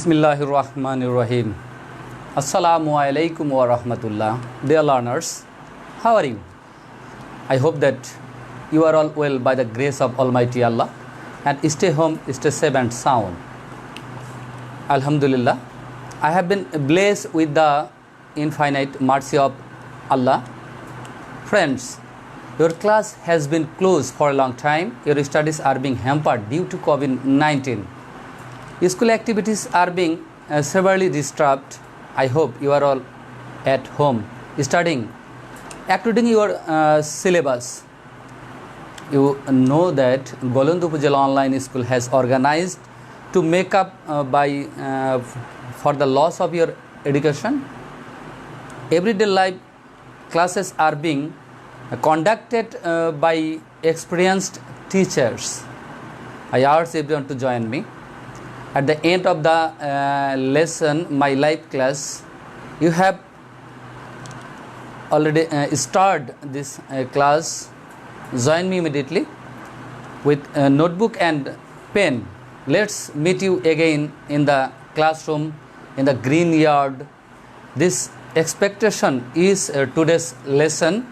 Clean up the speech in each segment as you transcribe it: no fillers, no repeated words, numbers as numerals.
Bismillahirrahmanirrahim. Assalamu alaikum wa rahmatullah. Dear learners, how are you? I hope that you are all well by the grace of Almighty Allah and stay home, stay safe and sound. Alhamdulillah, I have been blessed with the infinite mercy of Allah. Friends, your class has been closed for a long time. Your studies are being hampered due to COVID-19. School activities are being severely disturbed. I hope you are all at home studying according your syllabus. You know that Golandu Upazila Online School has organized to make up for the loss of your education. Everyday life classes are being conducted by experienced teachers. I urge everyone to join me. At the end of the lesson, my live class, you have already started this class. Join me immediately with a notebook and pen. Let's meet you again in the classroom, in the green yard. This expectation is today's lesson.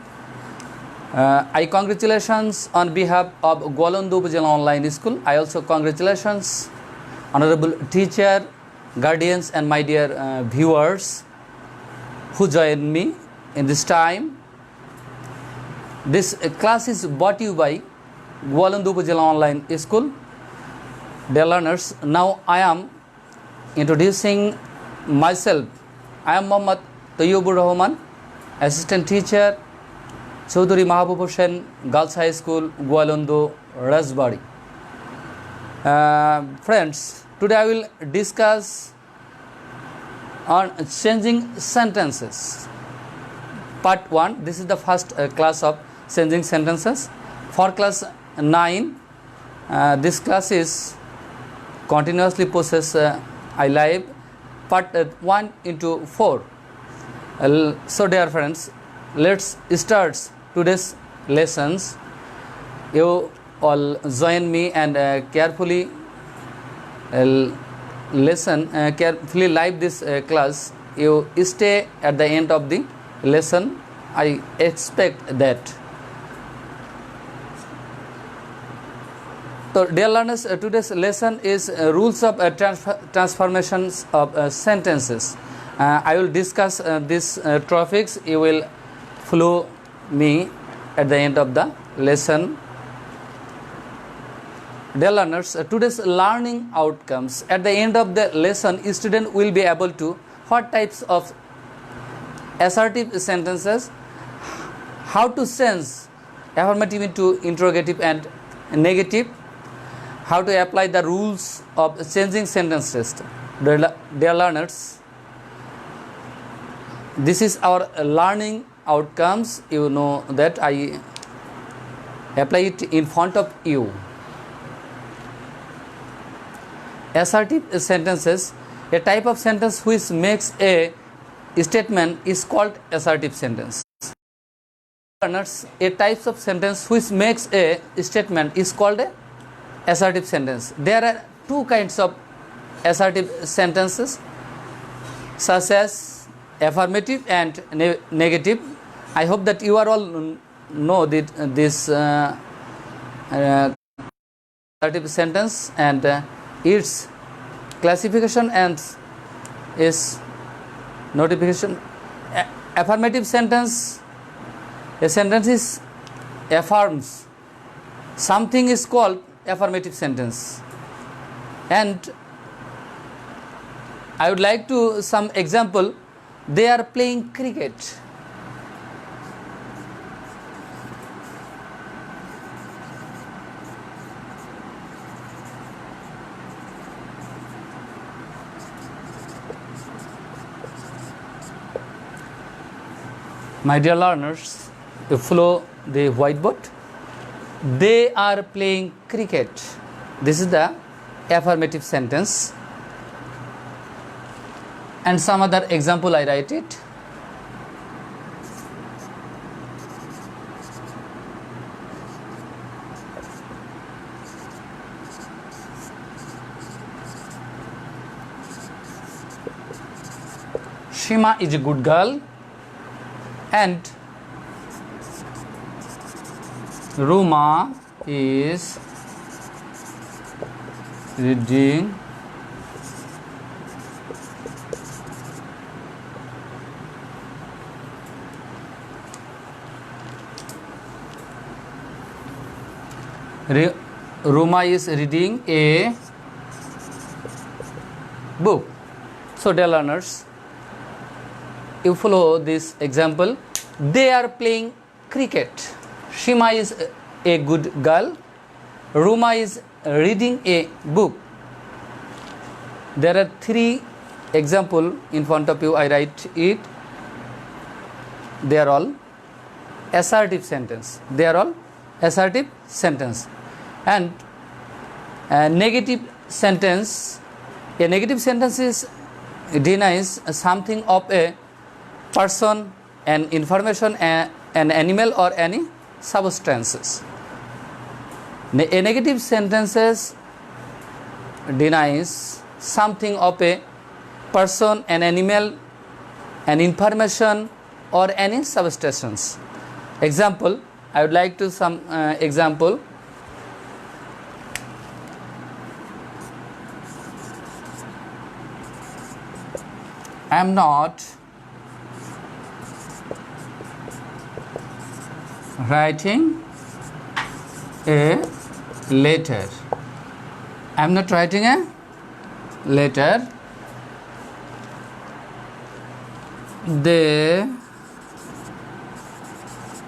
I congratulations on behalf of Golandu Upazila Online School. I also congratulations honorable teacher, guardians and my dear viewers who join me in this time. This class is brought to you by Golandu Upazila Online School. Dear learners, now I am introducing myself. I am Muhammad Tayyibur Rahman, assistant teacher, Chaudhuri Mahabub Hussain Girls High School, Golandu, Rajbari. Friends, today I will discuss on changing sentences. Part 1. This is the first class of changing sentences. For class 9, this class is continuously process live part 1 into 4. So dear friends, let's start today's lessons. You all join me and carefully listen, carefully live this class. You stay at the end of the lesson. I expect that. So dear learners, today's lesson is rules of transformations of sentences. I will discuss these topics. You will follow me at the end of the lesson. Dear learners, today's learning outcomes. At the end of the lesson, student will be able to what types of assertive sentences, how to change affirmative into interrogative and negative, how to apply the rules of changing sentences. Dear learners, this is our learning outcomes. You know that I apply it in front of you. Assertive sentences, a type of sentence which makes a statement is called assertive sentence. Learners, a type of sentence which makes a statement is called a assertive sentence. There are two kinds of assertive sentences, such as affirmative and negative. I hope that you are all know that this assertive sentence and its classification and its notification. Affirmative sentence, a sentence is affirms something, is called affirmative sentence. And I would like to some example. They are playing cricket. My dear learners, you follow the whiteboard. They are playing cricket. This is the affirmative sentence. And some other example I write it. Shima is a good girl and Ruma is reading Ruma is reading a book. So dear learners, you follow this example. They are playing cricket. Shima is a good girl. Ruma is reading a book. There are three examples in front of you. I write it. They are all assertive sentence. They are all assertive sentence. And a negative sentence. A negative sentence is denies something of a person, an information, an animal, or any substances. A negative sentences denies something of a person, an animal, an information, or any substance. Example, I would like to some example. I am not writing a letter. I am not writing a letter. They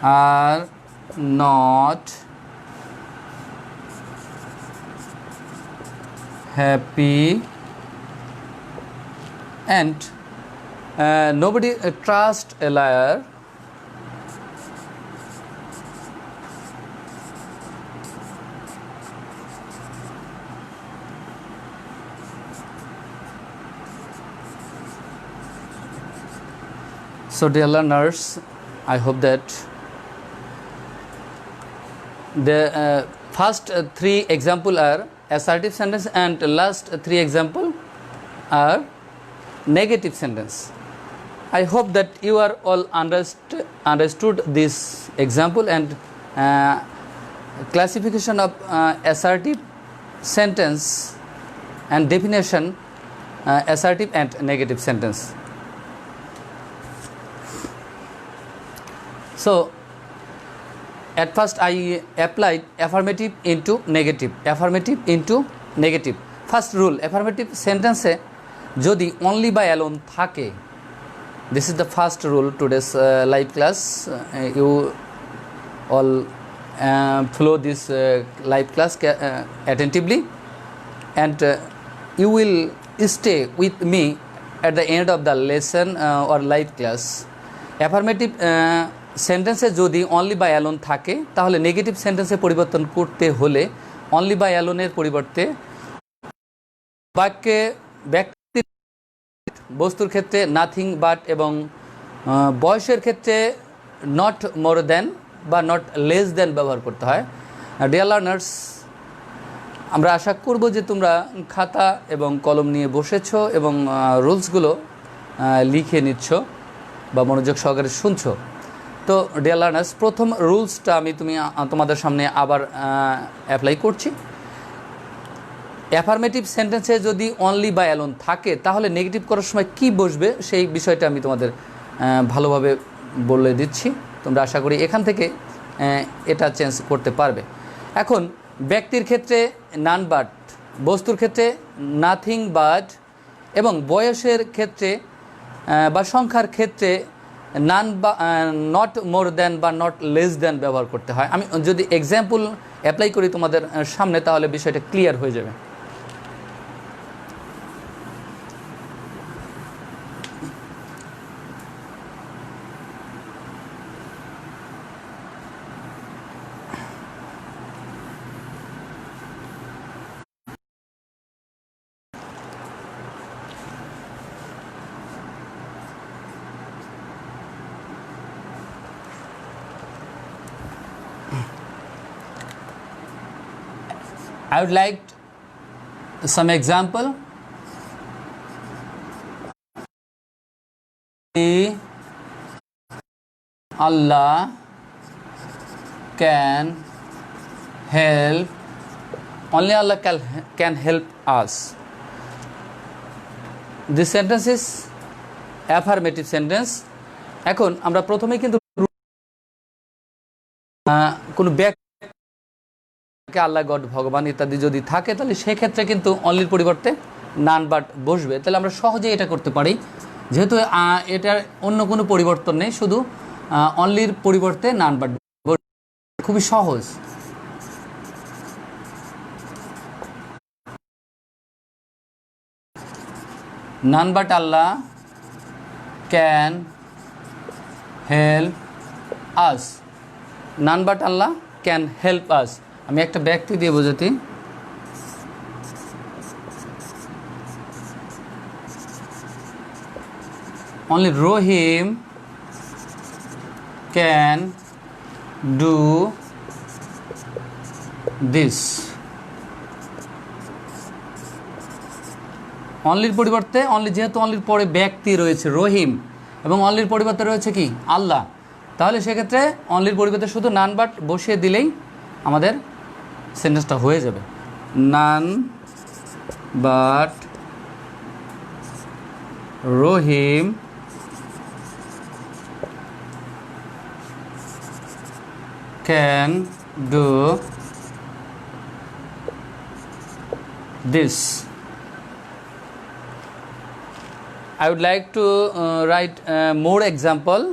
are not happy and nobody trusts a liar. So dear learners, I hope that the first three example are assertive sentence and last three example are negative sentence. I hope that you are all understood this example and classification of assertive sentence and definition assertive and negative sentence. So at first I applied affirmative into negative. Affirmative into negative. First rule, affirmative sentence jodi only by alone থাকে. This is the first rule today's live class. You all follow this live class attentively and you will stay with me at the end of the lesson or live class. Affirmative সেন্টেন্সে যদি only by alone থাকে তাহলে negative সেন্টেন্সে পরিবর্তন করতে হলে only by অ্যালোনের পরিবর্তে বাক্যে ব্যক্তি বস্তুর ক্ষেত্রে নাথিং বাট এবং বয়সের ক্ষেত্রে নট মোর দ্যান বা নট লেস দ্যান ব্যবহার করতে হয়। ডিয়ার লার্নার্স, আমরা আশা করব যে তোমরা খাতা এবং কলম নিয়ে বসেছো এবং রুলসগুলো লিখে নিচ্ছ বা মনোযোগ সহকারে শুনছো। তো ডিয়ার লার্নার্স, প্রথম রুলসটা আমি তোমাদের সামনে আবার অ্যাপ্লাই করছি। অ্যাফার্মেটিভ সেন্টেন্সে যদি অনলি বা অ্যালোন থাকে তাহলে নেগেটিভ করার সময় কি বসবে সেই বিষয়টা আমি তোমাদের ভালোভাবে বলে দিচ্ছি। তোমরা আশা করি এখান থেকে এটা চেঞ্জ করতে পারবে। এখন ব্যক্তির ক্ষেত্রে নান বাট, বস্তুর ক্ষেত্রে নাথিং বাট এবং বয়সের ক্ষেত্রে বা সংখ্যার ক্ষেত্রে নান বা নট মোর দ্যান বা নট লেস দ্যান ব্যবহার করতে হয়। আমি যদি এক্সাম্পল অ্যাপ্লাই করি তোমাদের সামনে তাহলে বিষয়টা ক্লিয়ার হয়ে যাবে। I would like some example. Allah can help, only Allah can help us. This sentence is affirmative sentence. এখন আমরা প্রথমেই কিন্তু কোনো ব্যক্তি আল্লাহ, গড, ভগবান ইত্যাদি যদি থাকে তাহলে সেক্ষেত্রে কিন্তু অনলির পরিবর্তে নান বাট বসবে। তাহলে আমরা সহজেই এটা করতে পারি, যেহেতু এটার অন্য কোনো পরিবর্তন নেই, শুধু অনলির পরিবর্তে নান বাট, খুবই সহজ। None but Allah can help us, none but Allah can help us. আমি একটা ব্যক্তি দিয়ে বোঝাতে, only Rohim can do this. অনলির পরিবর্তে অনলি, যেহেতু অনলির পরে ব্যক্তি রয়েছে রহিম এবং অনলির পরিবর্তে রয়েছে কি আল্লাহ, তাহলে সেক্ষেত্রে অনলির পরিবর্তে শুধু নান বাট বসিয়ে দিলেই আমাদের সেন্টেন্সটা হয়ে যাবে। None but Rahim can do this. I would like to write more example.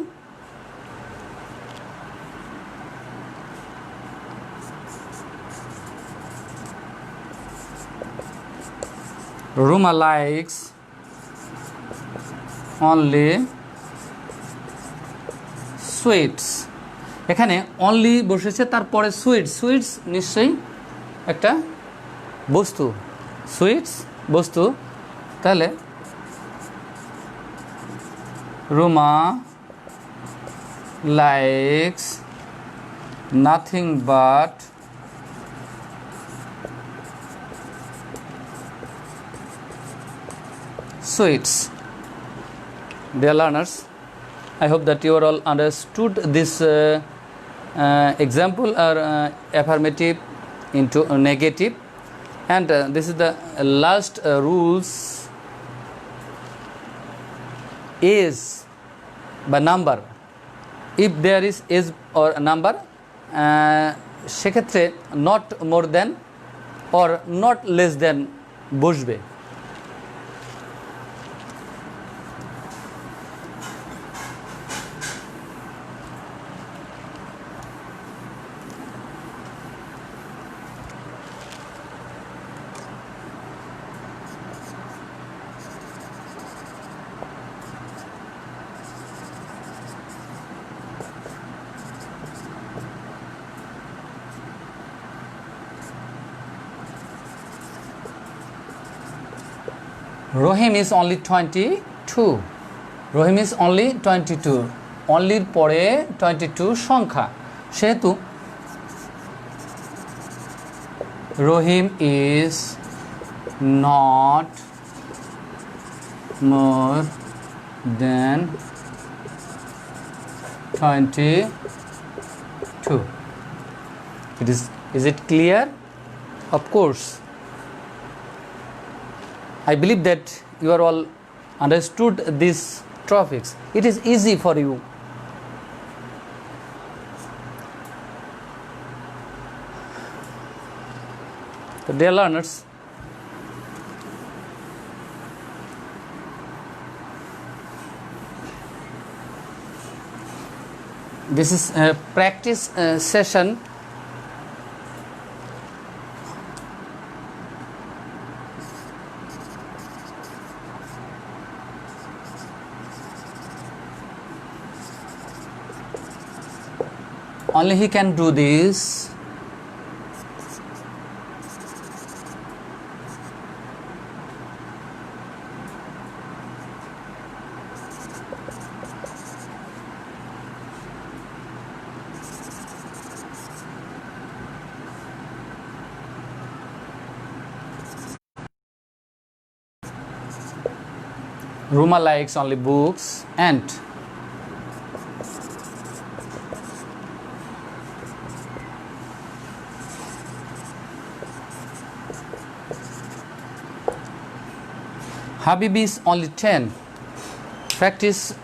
Ruma likes only sweets. এখানে অনলি বসেছে, তারপরে সুইটস, সুইটস নিশ্চয়ই একটা বস্তু, সুইটস বস্তু। তাহলে Ruma likes nothing but sweets. Dear learners, I hope that you are all understood this example or affirmative into negative, and this is the last rules. Is by number, if there is or number, সেক্ষেত্রে not more than or not less than বসবে। রহিম is only 22. Rahim is only 22. অনলির পরে 22 সংখ্যা, সেহেতু রহিম is not more than 22. Is it clear? Of course. I believe that you are all understood these topics. It is easy for you. So, dear learners, this is a practice session. Only he can do this. Ruma likes only books and Habib is only 10. Practice.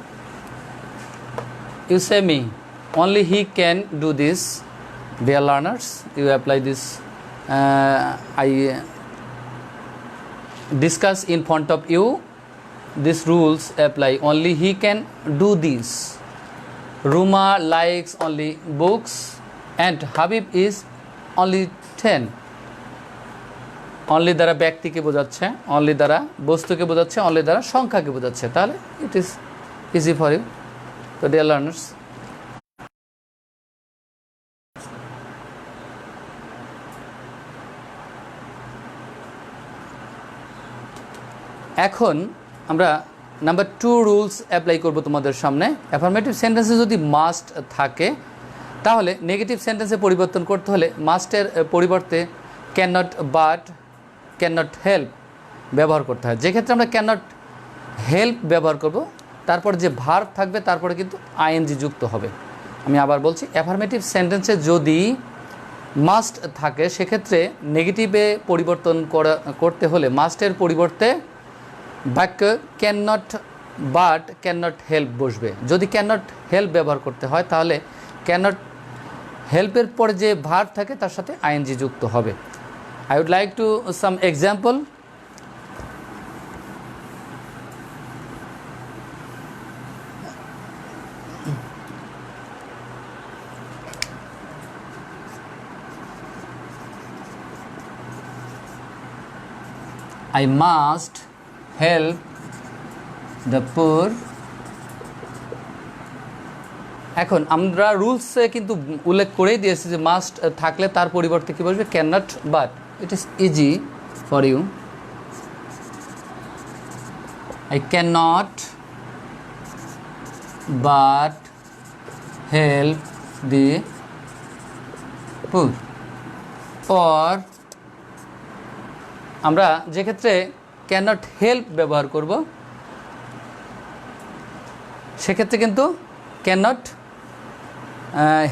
You say me. Only he can do this. Dear learners, you apply this. I discuss in front of you. These rules apply. Only he can do this. Ruma likes only books and Habib is only 10. Only দ্বারা ব্যক্তিকে বোঝাচ্ছে, only দ্বারা বস্তুকে বোঝাচ্ছে, only দ্বারা সংখ্যাকে বোঝাচ্ছে। তাহলে it is easy for you. তো ডিয়ার লার্নার্স, এখন আমরা নাম্বার 2 রুলস অ্যাপ্লাই করব তোমাদের সামনে। অ্যাফার্মেটিভ সেন্টেন্সে যদি মাস্ট থাকে তাহলে নেগেটিভ সেন্টেন্সে পরিবর্তন করতে হলে মাস্টের পরিবর্তে can not, but, can not help ব্যবহার করতে হয়। যে ক্ষেত্রে আমরা ক্যান নট হেল্প ব্যবহার করব, তারপর যে ভার্ব থাকবে তারপরে কিন্তু আইএনজি যুক্ত হবে। আমি আবার বলছি, অ্যাফার্মেটিভ সেন্টেন্সে যদি মাস্ট থাকে সেক্ষেত্রে নেগেটিভে পরিবর্তন করতে হলে মাস্টের পরিবর্তে বাক্য can not, but, can not help বসবে। যদি ক্যান নট হেল্প ব্যবহার করতে হয় তাহলে ক্যান নট হেল্পের পরে যে ভার্ব থাকে তার সাথে আইএনজি যুক্ত হবে। I would like to some example. I must help the poor. এখন আমরা রুলসে কিন্তু উল্লেখ করেই দিয়েছি যে মাস্ট থাকলে তার পরিবর্তে কী বলবে, can not, but. It is easy for you. I cannot but help the poor. or আমরা যে ক্ষেত্রে cannot help ব্যবহার করব সেক্ষেত্রে কিন্তু cannot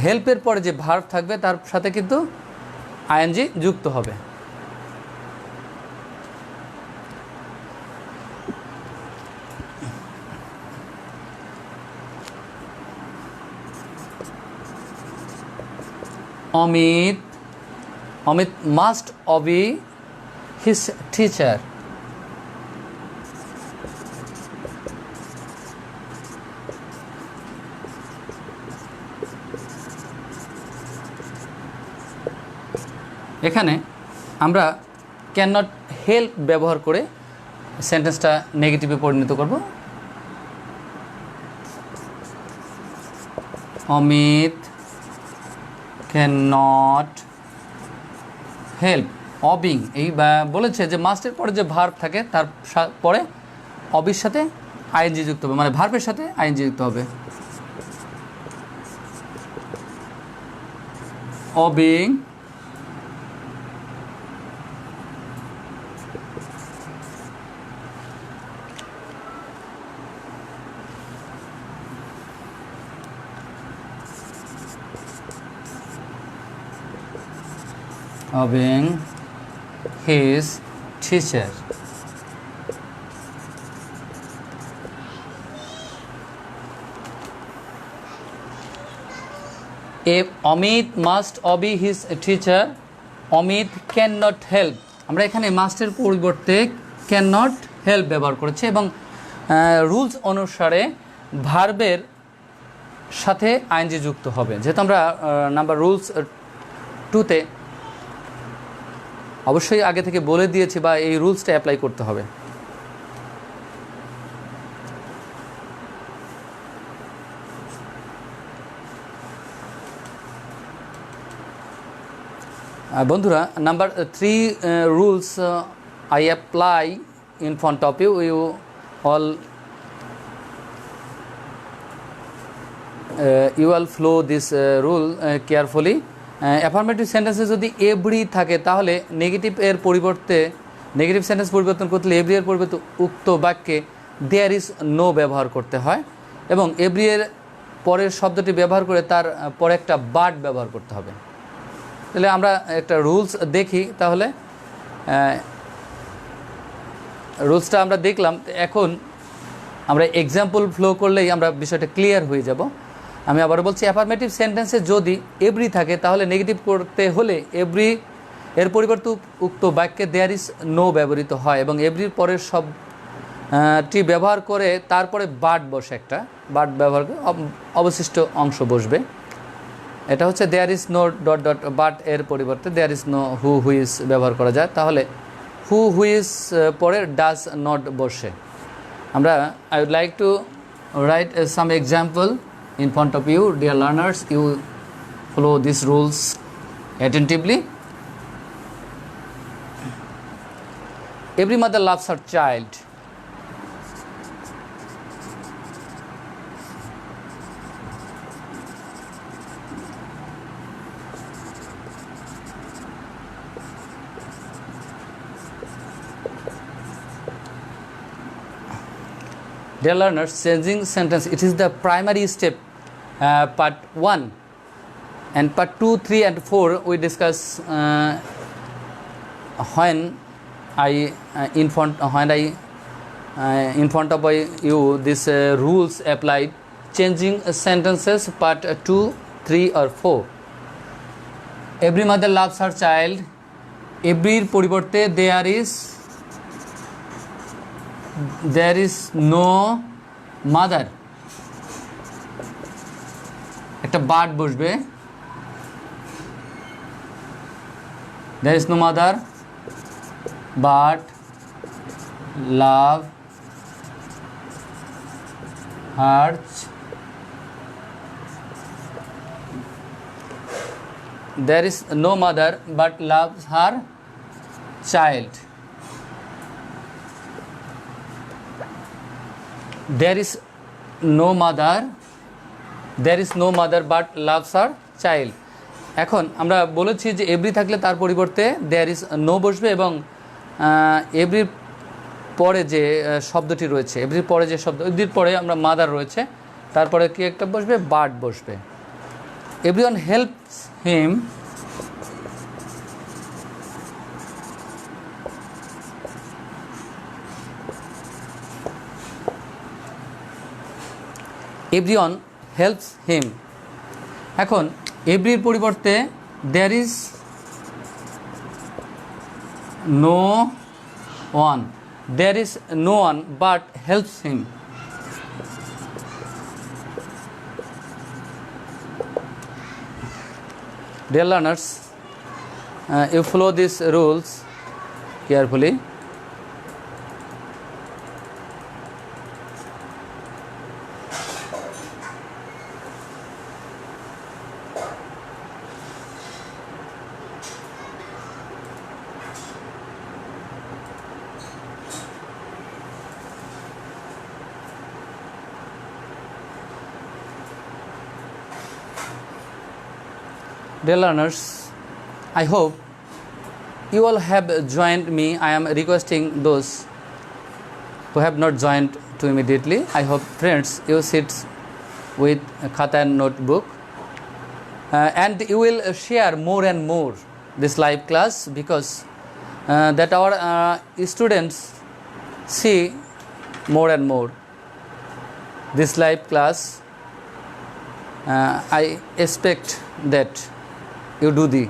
হেল্পের পরে যে ভার্ব থাকবে তার সাথে কিন্তু আইএনজি যুক্ত হবে। Amit must obey his teacher. এখানে আমরা ক্যান নট হেল্প ব্যবহার করে সেন্টেন্সটা নেগেটিভে পরিণত করব। অমিত ক্যান নট হেল্প অবিং, এই বলেছে যে মাস্টের পরে যে ভার্ব থাকে তার পরে অবির সাথে আইএনজি যুক্ত হবে, মানে ভার্বের সাথে আইএনজি যুক্ত হবে। অবিং obeying his teacher. If Amit must obey his teacher, Amit cannot help. আমরা এখানে মাস্টের পরিবর্তে cannot help ব্যবহার করেছি এবং রুলস অনুসারে ভার্বের সাথে আইএনজি যুক্ত হবে। যেহেতু আমরা নাম্বার রুলস 2তে অবশ্যই আগে থেকে বলে দিয়েছি বা এই রুলসটা অ্যাপ্লাই করতে হবে। বন্ধুরা, number 3 rules I apply in front of you, you all you will flow this rule carefully. Affirmative সেন্টেন্সে যদি এভরি থাকে তাহলে নেগেটিভ সেন্টেন্স পরিবর্তন করতে হলে এভরি এর পরিবর্তে উক্ত বাক্যে দেয়ার ইজ নো ব্যবহার করতে হয় এবং এভরি এর পরের শব্দটি ব্যবহার করে তার পরে একটা বাট ব্যবহার করতে হবে। তাহলে আমরা একটা রুলস দেখি, তাহলে রুলসটা আমরা দেখলাম। এখন আমরা এক্সাম্পল ফ্লো করলেই আমরা বিষয়টা ক্লিয়ার হয়ে যাব। আমি আবার বলছি, অ্যাফার্মেটিভ সেন্টেন্সে যদি এভরি থাকে তাহলে নেগেটিভ করতে হলে এভরি এর পরিবর্তে উক্ত বাক্যে দেয়ার ইজ নো ব্যবহৃত হয় এবং এভরির পরের সবটি ব্যবহার করে তারপরে বাট বসে, একটা বাট ব্যবহার করে অবশিষ্ট অংশ বসবে। এটা হচ্ছে there is no dot dot but এর পরিবর্তে দেয়ার ইজ নো হুইজ ব্যবহার করা যায়, তাহলে হুইজ পরে ডাজ নট বসে। আমরা I would like to write some example in front of you, dear learners. You follow these rules attentively. Every mother loves her child. Dear learners, changing sentence, it is the primary step, part 1, and part 2, 3 and 4 we discuss when I in front of you these rules applied. Changing sentences, part 2, 3 or 4. Every mother loves her child. Every পরিবর্তে there is no mother, একটা but বসবে। there is no mother but love her there is no mother but loves her child. There is no mother but loves her child. এখন আমরা বলেছি যে every থাকলে তার পরিবর্তে দেয়ার ইজ নো বসবে এবং এভরির পরে যে শব্দটি রয়েছে, এভরির পরে যে শব্দ, এভরির পরে আমরা মাদার রয়েছে, তারপরে কি একটা বসবে, বাট বসবে। Everyone helps him everyone helps him. এখন এভরির পরিবর্তে there is no one, there is no one but helps him. Dear learners, you follow these rules carefully. Dear learners, I hope you all have joined me. I am requesting those who have not joined to immediately. I hope, friends, you sit with khata and notebook and you will share more and more this live class, because that our students see more and more this live class. I expect that you do the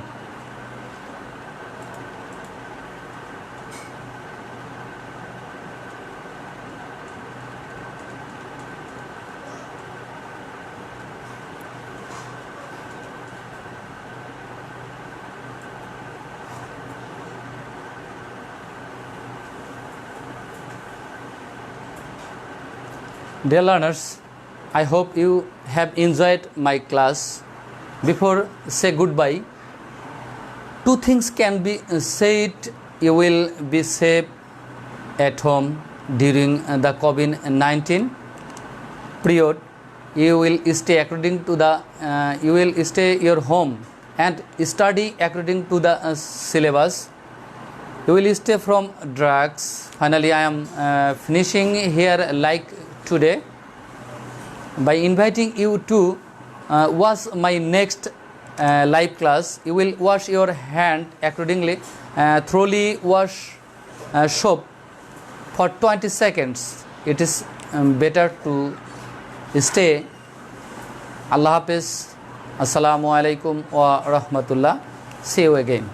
Dear learners, I hope you have enjoyed my class. Before say goodbye, two things can be said. You will be safe at home during the COVID-19 period. You will stay according to the you will stay your home and study according to the syllabus. You will stay from drugs. Finally, I am finishing here like today by inviting you to watch my next live class. You will wash your hand accordingly. Thoroughly wash soap for 20 seconds. It is better to stay. Allah Hafiz. Assalamu alaikum wa rahmatullah. See you again.